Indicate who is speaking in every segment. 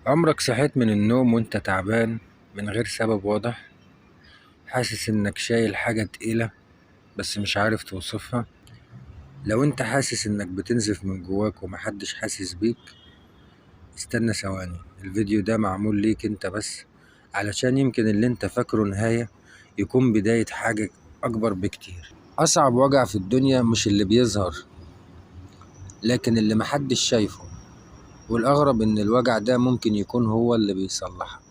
Speaker 1: عمرك صحيت من النوم وانت تعبان من غير سبب واضح؟ حاسس انك شايل حاجة تقيلة بس مش عارف توصفها؟ لو انت حاسس انك بتنزف من جواك ومحدش حاسس بيك، استنى ثواني. الفيديو ده معمول ليك انت بس، علشان يمكن اللي انت فاكره نهاية يكون بداية حاجة اكبر بكتير. اصعب وجع في الدنيا مش اللي بيظهر، لكن اللي محدش شايفه، والاغرب ان الوجع ده ممكن يكون هو اللي بيصلحك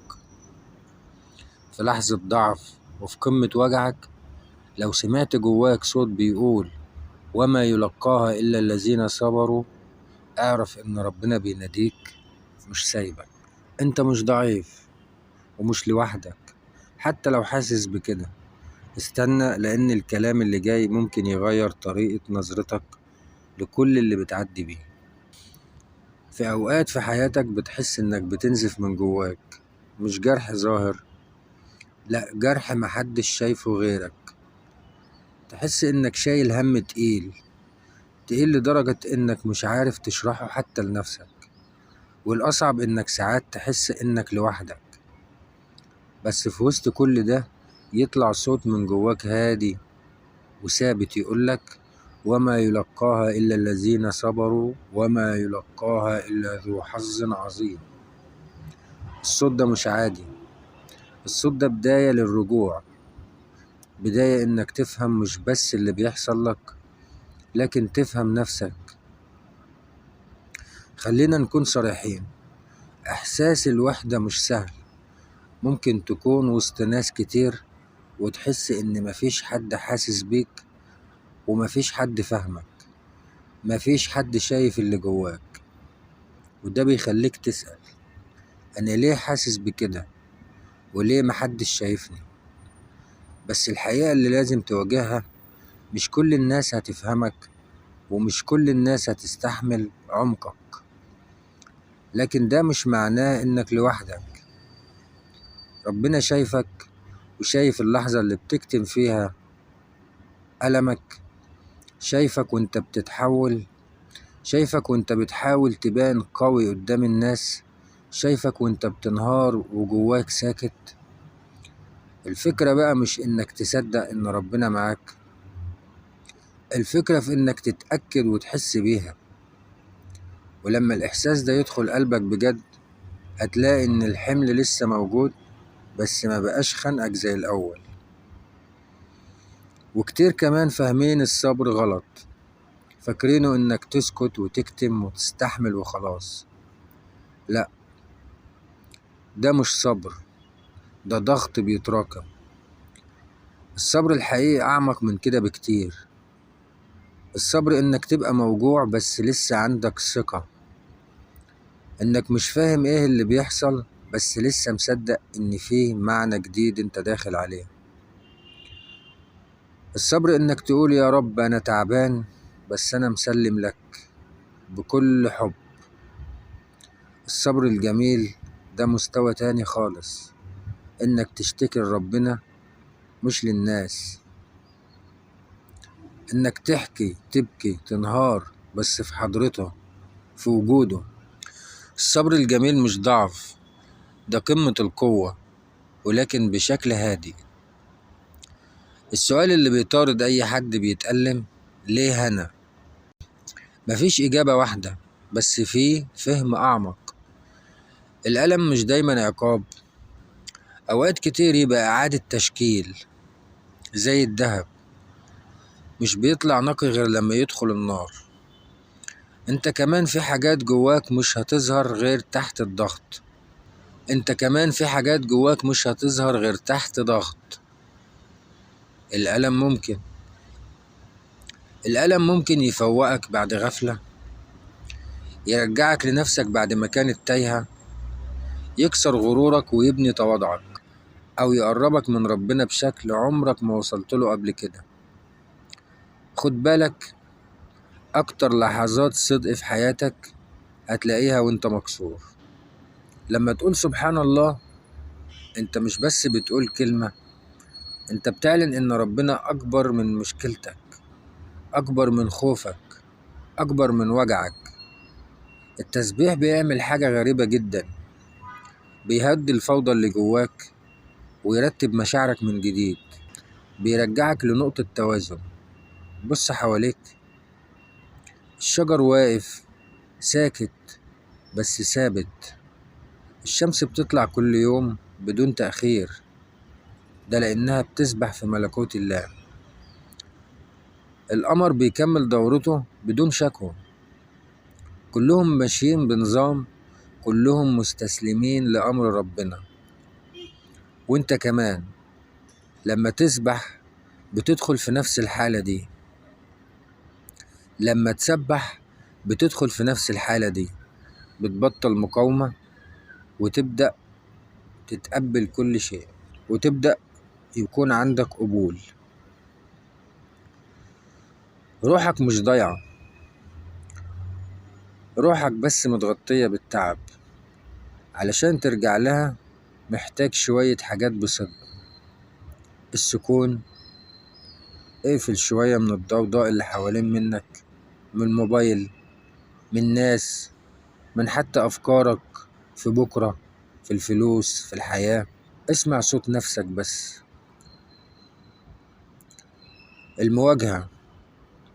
Speaker 1: في لحظة ضعف. وفي قمة وجعك لو سمعت جواك صوت بيقول وما يلقاها إلا الذين صبروا، اعرف إن ربنا بيناديك، مش سايبك. أنت مش ضعيف ومش لوحدك، حتى لو حاسس بكده. استنى، لأن الكلام اللي جاي ممكن يغير طريقة نظرتك لكل اللي بتعدي بيه. في أوقات في حياتك بتحس إنك بتنزف من جواك، مش جرح ظاهر، لأ، جرح محدش شايفه غيرك. تحس إنك شايل هم تقيل تقيل لدرجة إنك مش عارف تشرحه حتى لنفسك. والأصعب إنك ساعات تحس إنك لوحدك، بس في وسط كل ده يطلع صوت من جواك هادي وثابت يقولك وما يلقاها إلا الذين صبروا وما يلقاها إلا ذو حظ عظيم. الصوت ده مش عادي، الصوت ده بداية للرجوع، بداية إنك تفهم مش بس اللي بيحصل لك، لكن تفهم نفسك. خلينا نكون صريحين، إحساس الوحدة مش سهل. ممكن تكون وسط ناس كتير وتحس إن مفيش حد حاسس بيك، ومفيش حد فاهمك، مفيش حد شايف اللي جواك. وده بيخليك تسأل، أنا ليه حاسس بكده؟ وليه محدش شايفني؟ بس الحقيقة اللي لازم تواجهها، مش كل الناس هتفهمك، ومش كل الناس هتستحمل عمقك، لكن ده مش معناه إنك لوحدك. ربنا شايفك، وشايف اللحظة اللي بتكتم فيها ألمك. شايفك وانت بتتحول، شايفك وانت بتحاول تبان قوي قدام الناس، شايفك وانت بتنهار وجواك ساكت. الفكرة بقى مش انك تصدق ان ربنا معاك، الفكرة في انك تتأكد وتحس بيها. ولما الاحساس ده يدخل قلبك بجد، هتلاقي ان الحمل لسه موجود، بس ما بقاش خانقك زي الاول. وكتير كمان فاهمين الصبر غلط، فاكرينه انك تسكت وتكتم وتستحمل وخلاص. لا، ده مش صبر، ده ضغط بيتراكم. الصبر الحقيقي أعمق من كده بكتير. الصبر إنك تبقى موجوع بس لسه عندك ثقة، إنك مش فاهم إيه اللي بيحصل، بس لسه مصدق إن فيه معنى جديد أنت داخل عليه. الصبر إنك تقول يا رب أنا تعبان، بس أنا مسلم لك بكل حب. الصبر الجميل ده مستوى تاني خالص، إنك تشتكي لربنا مش للناس، إنك تحكي تبكي تنهار بس في حضرته، في وجوده. الصبر الجميل مش ضعف، ده قمة القوة، ولكن بشكل هادي. السؤال اللي بيطارد أي حد بيتألم، ليه أنا؟ مفيش إجابة واحدة، بس فيه فهم أعمق. الألم مش دايما عقاب، أوقات كتير يبقى إعادة تشكيل. زي الدهب، مش بيطلع نقي غير لما يدخل النار. انت كمان في حاجات جواك مش هتظهر غير تحت الضغط. انت كمان في حاجات جواك مش هتظهر غير تحت ضغط. الألم ممكن الألم ممكن يفوقك بعد غفلة، يرجعك لنفسك بعد ما كانت تايهة، يكسر غرورك ويبني تواضعك، أو يقربك من ربنا بشكل عمرك ما وصلت له قبل كده. خد بالك، أكتر لحظات صدق في حياتك هتلاقيها وانت مكسور. لما تقول سبحان الله، انت مش بس بتقول كلمة، انت بتعلن ان ربنا أكبر من مشكلتك، أكبر من خوفك، أكبر من وجعك. التسبيح بيعمل حاجة غريبة جدا، بيهدي الفوضى اللي جواك ويرتب مشاعرك من جديد، بيرجعك لنقطة توازن. بص حواليك، الشجر واقف ساكت بس ثابت، الشمس بتطلع كل يوم بدون تأخير، ده لأنها بتسبح في ملكوت الله. القمر بيكمل دورته بدون شكوى، كلهم ماشيين بنظام، كلهم مستسلمين لأمر ربنا. وانت كمان لما تسبح بتدخل في نفس الحالة دي، لما تسبح بتدخل في نفس الحالة دي، بتبطل مقاومة وتبدأ تتقبل كل شيء، وتبدأ يكون عندك قبول. روحك مش ضايعة، روحك بس متغطية بالتعب. علشان ترجع لها محتاج شوية حاجات بصدق: السكون، اقفل شوية من الضوضاء اللي حوالين منك، من الموبايل، من ناس، من حتى أفكارك في بكرة، في الفلوس، في الحياة. اسمع صوت نفسك بس. المواجهة،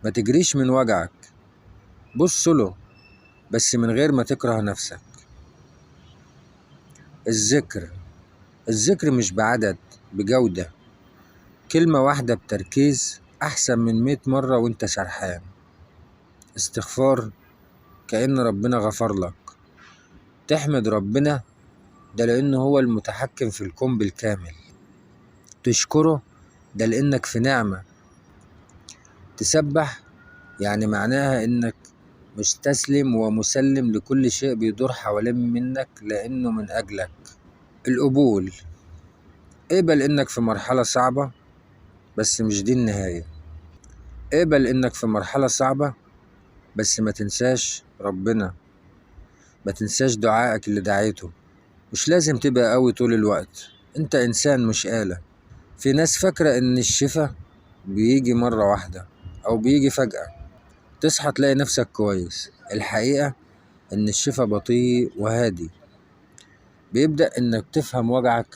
Speaker 1: ما تجريش من وجعك، بص له بس من غير ما تكره نفسك. الذكر مش بعدد، بجودة. كلمة واحدة بتركيز أحسن من 100 مرة وانت سرحان. استغفار، كأن ربنا غفر لك. تحمد ربنا، ده لأنه هو المتحكم في الكون بالكامل. تشكره، ده لأنك في نعمة. تسبح يعني معناها إنك مستسلم ومسلم لكل شيء بيدور حوالين منك لأنه من أجلك. القبول، اقبل إنك في مرحلة صعبة بس مش دي النهاية. اقبل إنك في مرحلة صعبة بس ما تنساش ربنا، ما تنساش دعائك اللي دعيته. مش لازم تبقى قوي طول الوقت، انت إنسان مش آلة. في ناس فاكرة إن الشفاء بيجي مرة واحدة أو بيجي فجأة، تصحى تلاقي نفسك كويس. الحقيقة إن الشفاء بطيء وهادي، بيبدأ إنك تفهم وجعك،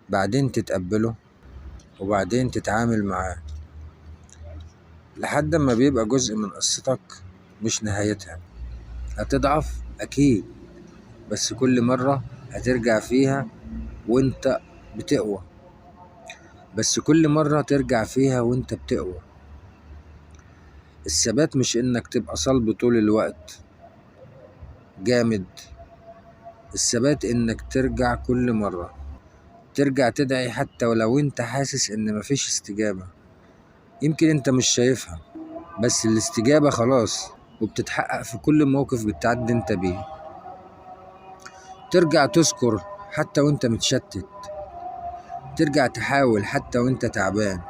Speaker 1: بعدين تتقبله، وبعدين تتعامل معاه لحد ما بيبقى جزء من قصتك مش نهايتها. هتضعف أكيد، بس كل مرة هترجع فيها وانت بتقوى، بس كل مرة ترجع فيها وانت بتقوى. الثبات مش إنك تبقى صلب طول الوقت جامد، الثبات إنك ترجع كل مرة، ترجع تدعي حتى ولو انت حاسس إن مفيش استجابة. يمكن انت مش شايفها، بس الاستجابة خلاص وبتتحقق في كل موقف بتعدي انت بيه. ترجع تذكر حتى وانت متشتت، ترجع تحاول حتى وانت تعبان.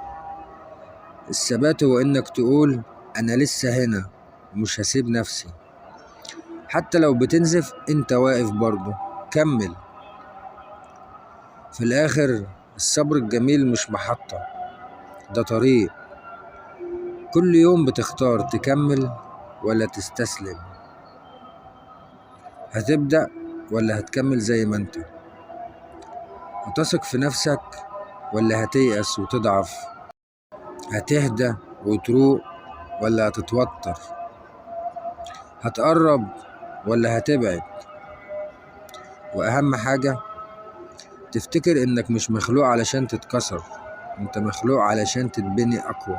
Speaker 1: الثبات هو إنك تقول أنا لسه هنا ومش هسيب نفسي، حتى لو بتنزف انت واقف برضه، كمل. في الآخر الصبر الجميل مش محطة، ده طريق. كل يوم بتختار تكمل ولا تستسلم، هتبدأ ولا هتكمل زي ما انت، هتثق في نفسك ولا هتيأس وتضعف، هتهدى وتروق ولا هتتوتر، هتقرب ولا هتبعد. وأهم حاجة تفتكر إنك مش مخلوق علشان تتكسر، انت مخلوق علشان تتبني أقوى.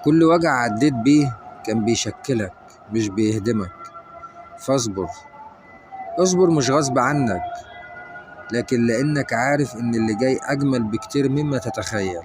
Speaker 1: كل وجع عديت بيه كان بيشكلك مش بيهدمك، فاصبر. اصبر مش غصب عنك، لكن لأنك عارف إن اللي جاي أجمل بكتير مما تتخيل.